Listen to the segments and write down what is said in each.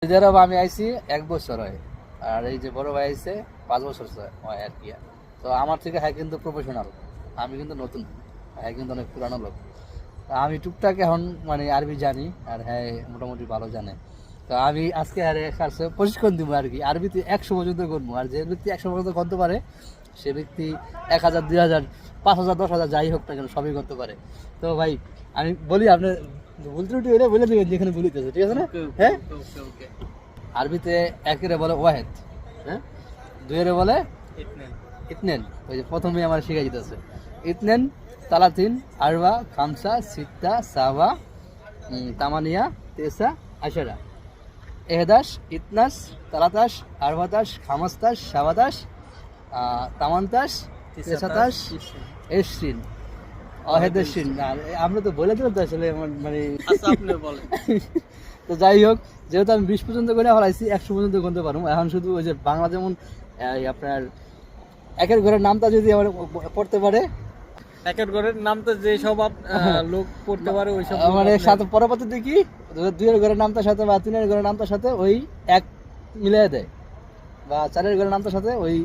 Saudi আরব আমি আইছি 1 বছর হয়, আর এই যে বড় ভাই আইছে 5 বছর হয় আর কি। তো আমার থেকে হ্যাঁ কিন্তু প্রফেশনাল, আমি কিন্তু নতুন, হ্যাঁ কিন্তু অনেক পুরানো লোক। তা আমি টুকটাক এখন মানে আরবি জানি, আর হ্যাঁ মোটামুটি ভালো জানে। তো আমি আজকে আরে কাছে প্রশিক্ষণ দিব আর কি, আরবিতে 100 পর্যন্ত করবো। আর যে ব্যক্তি 100 পর্যন্ত করতে পারে সে ব্যক্তি 1000, 2000, 5000, 10,000 যাই হোক না কেন সবই করতে পারে। তো ভাই আমি বলি, আপনি ভুল ত্রুটি হলে বলে দেবেন যেখানে বলিতেছে, ঠিক আছে না? হ্যাঁ, আরবিতে একেরে বলে ওয়াহেদ, হ্যাঁ, দুইয়েরে বলে ইতনেন। ওই যে প্রথমে আমার শিখাই দিতেছে ইতনেন, তালাতিন, আরবা, খামসা, সিত্তা, সাবা, তামানিয়া, তেসা, আশারা, এহদাস, ইতনাস, তালাতাস, আরবাতাস, খামাস্তাস, সাবাতাস, তামান্তাস, তেসাতাস, এশরিন, অহেদেশিন। আমরা তো বলে দিলাম তো আসলে মানে তো যাই হোক, যেহেতু আমি 20 পর্যন্ত করে ফেলাইছি, 100 পর্যন্ত গুনতে পারবো। এখন শুধু ওই যে বাংলা যেমন আপনার একের ঘরের নামটা যদি আমার পড়তে পারে, একের ঘরের নাম তো যে সব লোক পড়তে পারে ওই সব মানে সাথে পরবর্তীতে কি 2-এর ঘরের নামটার সাথে বা 3-এর ঘরের নামটার সাথে ওই এক মিলিয়ে দেয়, বা 4-এর ঘরের নামটার সাথে ওই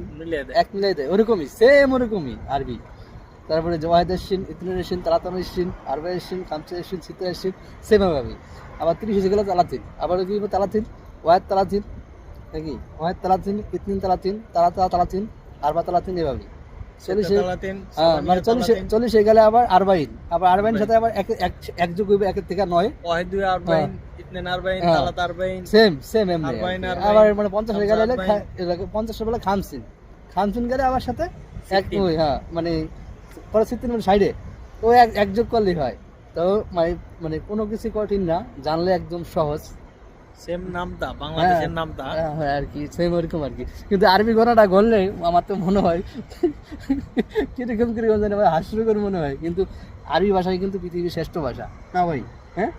এক মিলিয়ে দেয়, ওরকমই সেম ওরকমই আরবি। তারপরে জওয়াহিদের শিন, ইতনের শিন, তালাতানের শিন, আরবাইয়ের শিন, খামসের শিন, সিতের শিন, সেমভাবে। আবার 30 এসে গেলে তালাতিন, আবার কি তালাতিন, ওয়াহেদ তালাতিন, নাকি ওয়াহেদ তালাতিন, ইতনিন তালাতিন, তালাতিন, আরবা তালাতিন, এভাবে 40। হ্যাঁ, মানে 40 হয়ে গেলে আবার আরবাইন, আবার আরবাইন সাথে আবার এক যোগ হইবে, 1 থেকে 9, ওয়াহিদ দুই আরবাইন, ইতনেন আরবাইন, তালাত আরবাইন, সেম এমনি। আবার মানে 50 হয়ে গেলে 50 এর বেলা খামসিন, খামসিন গেলে আবার সাথে এক ওই, হ্যাঁ মানে পরে 60 সাইডে তো এক যোগ করলেই হয়। তো মানে কোনো কিছু কঠিন না, জানলে একদম সহজ। সেম নামটা বাংলাদেশের নামটা হ্যাঁ আর কি, সেম ওরকম আর কি। কিন্তু আরবি গণাটা গড়লে আমার তো মনে হয় কিরকম কিরকম জানি হাস্যকর মনে হয়, কিন্তু আরবি ভাষায় কিন্তু পৃথিবীর শ্রেষ্ঠ ভাষা না ভাই? হ্যাঁ।